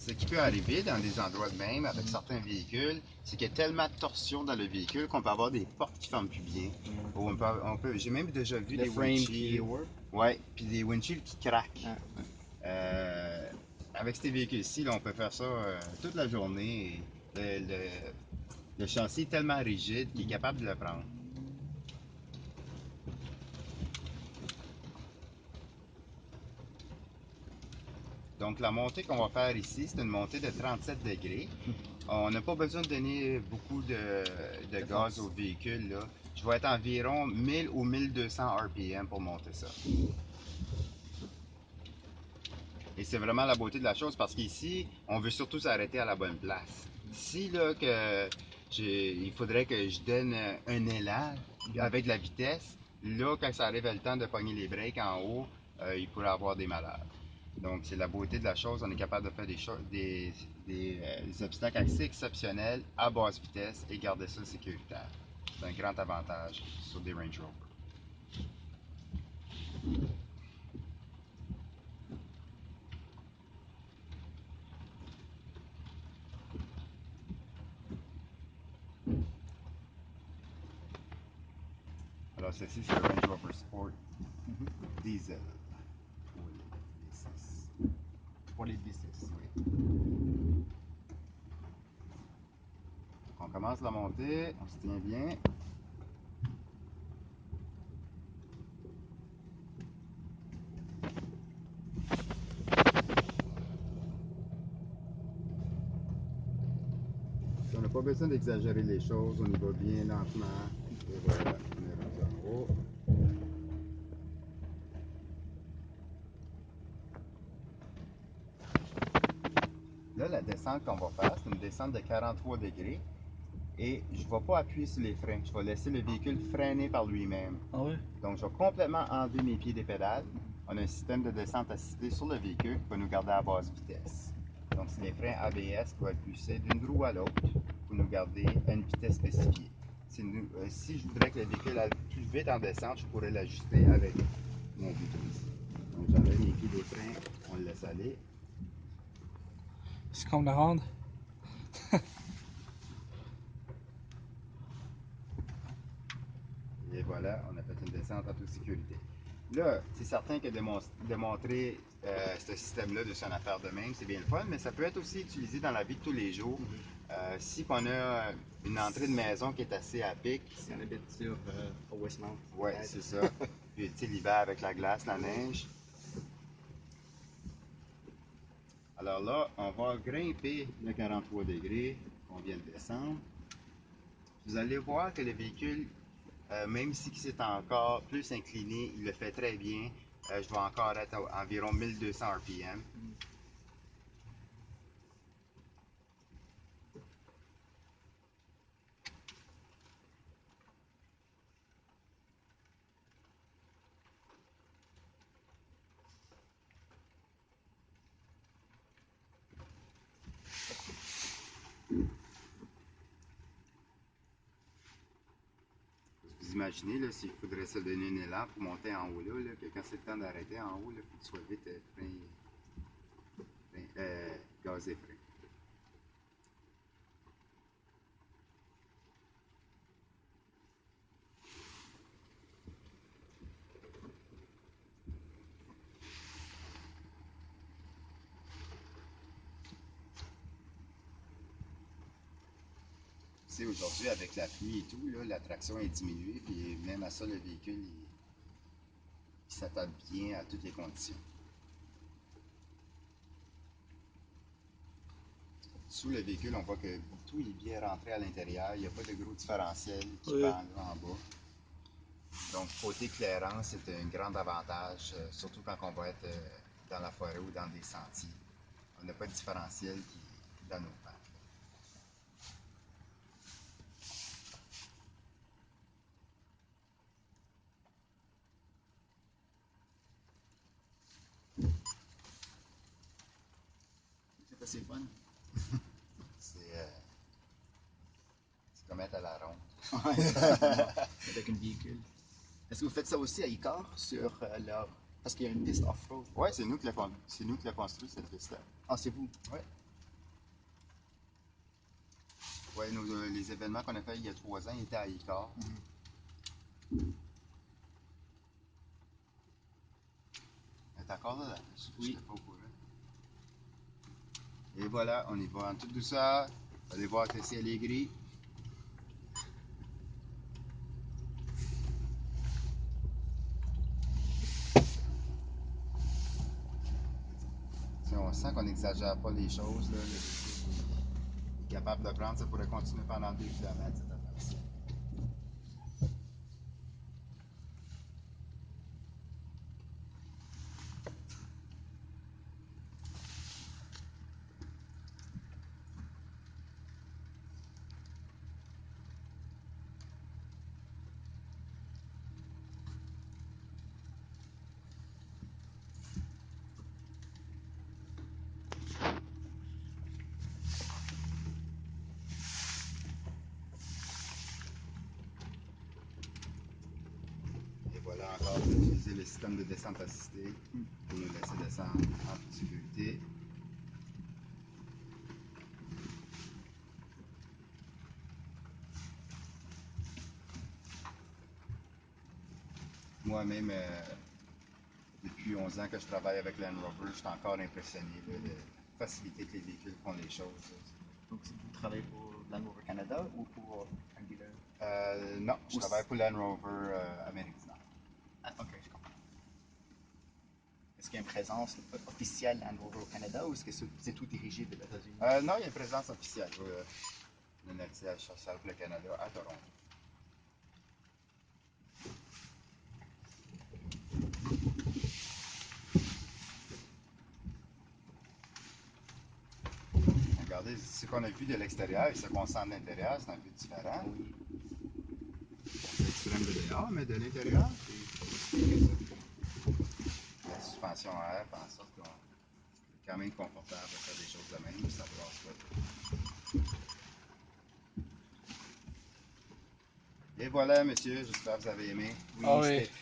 Ce qui peut arriver dans des endroits de même avec certains véhicules, c'est qu'il y a tellement de torsion dans le véhicule qu'on peut avoir des portes qui ferment plus bien. Ou j'ai même déjà vu Le des frame qui est windshields. warp. Ouais, puis des windshields qui craquent. Ah, ouais. Avec ces véhicules-ci, là, on peut faire ça toute la journée. Et le châssis est tellement rigide qu'il est capable de le prendre. Donc la montée qu'on va faire ici, c'est une montée de 37 degrés. On n'a pas besoin de donner beaucoup de gaz Force. au véhicule, là. Je vais être environ 1000 ou 1200 RPM pour monter ça. Et c'est vraiment la beauté de la chose parce qu'ici, on veut surtout s'arrêter à la bonne place. Si là il faudrait que je donne un élan avec de la vitesse, là quand ça arrive le temps de pogner les breaks en haut, il pourrait y avoir des malheurs. Donc c'est la beauté de la chose, on est capable de faire des obstacles assez exceptionnels à basse vitesse et garder ça sécuritaire. C'est un grand avantage sur des Range Rover. Alors ceci c'est le Range Rover Sport Diesel pour les V6. Pour les business. Oui. On commence la montée, on se tient bien. On n'a pas besoin d'exagérer les choses, on y va bien lentement. Et voilà, on est rendu en haut. Là, la descente qu'on va faire, c'est une descente de 43 degrés. Et je ne vais pas appuyer sur les freins. Je vais laisser le véhicule freiner par lui-même. Ah ouais? Donc, je vais complètement enlever mes pieds des pédales. On a un système de descente assistée sur le véhicule qui va nous garder à basse vitesse. Donc, c'est les freins ABS qui vont être poussés d'une roue à l'autre pour nous garder à une vitesse spécifiée. Si je voudrais que le véhicule aille plus vite en descente, je pourrais l'ajuster avec mon bouton ici. Donc, j'enlève mes pieds des freins, on le laisse aller. C'est comme la ronde. Et voilà, on a fait une descente en toute sécurité. Là, c'est certain que démontrer ce système-là de son affaire de même, c'est bien le fun, mais ça peut être aussi utilisé dans la vie de tous les jours. Si on a une entrée de maison qui est assez à pic, Si on habite sur au Westmount. ouais, c'est ça. Puis, tu sais, l'hiver avec la glace, la neige. Alors là, on va grimper le 43 degrés qu'on vient de descendre. Vous allez voir que le véhicule, même si c'est encore plus incliné, il le fait très bien. Je vais encore être à environ 1200 RPM. Vous imaginez, là, s'il faudrait se donner un élan pour monter en haut, là, que quand c'est le temps d'arrêter en haut, il faut que tu sois vite gaz et frein. Tu sais, aujourd'hui, avec la pluie et tout, là, la traction est diminuée, puis même à ça, le véhicule, il s'adapte bien à toutes les conditions. Sous le véhicule, on voit que tout est bien rentré à l'intérieur. Il n'y a pas de gros différentiel qui Oui. pend là en bas. Donc, côté clairance, c'est un grand avantage, surtout quand on va être dans la forêt ou dans des sentiers. On n'a pas de différentiel qui est dans nos pattes. C'est assez fun. C'est comme être à la ronde. Avec un véhicule. Est-ce que vous faites ça aussi à Icar sur leur. Parce qu'il y a une piste off-road. Oui, c'est nous qui l'avons construit, cette piste-là. Ah, c'est vous. Oui. Ouais, les événements qu'on a fait il y a 3 ans, ils étaient à Icare. Elle est encore là? Je Oui. n'étais pas au courant. Et voilà, on y va en tout douceur. Allez voir que le ciel est gris. Si on sent qu'on n'exagère pas les choses, là, le véhicule est capable de prendre, ça pourrait continuer pendant 2 km cette affaire-ci. Et voilà encore d'utiliser le système de descente assistée pour nous laisser descendre en toute sécurité. Moi-même, depuis 11 ans que je travaille avec Land Rover, je suis encore impressionné là, de la facilité que les véhicules font les choses. Donc, vous travaillez pour Land Rover Canada ou pour un dealer? Non, je travaille pour Land Rover Amérique du Nord. Ah, ok, je comprends. Est-ce qu'il y a une présence officielle Land Rover au Canada ou est-ce que c'est tout dirigé des États-Unis? Non, il y a une présence officielle. Le siège social pour le Canada à Toronto. Regardez, ce qu'on a vu de l'extérieur et ce qu'on sent de l'intérieur, c'est un peu différent. Oui. C'est l'extrême de dehors, mais de l'intérieur, c'est plus que ça. La suspension à air fait en sorte qu'on est quand même confortable de faire des choses de même, ça brasse pas. Et voilà, monsieur, j'espère que vous avez aimé. Ah Oui, oui. c'était très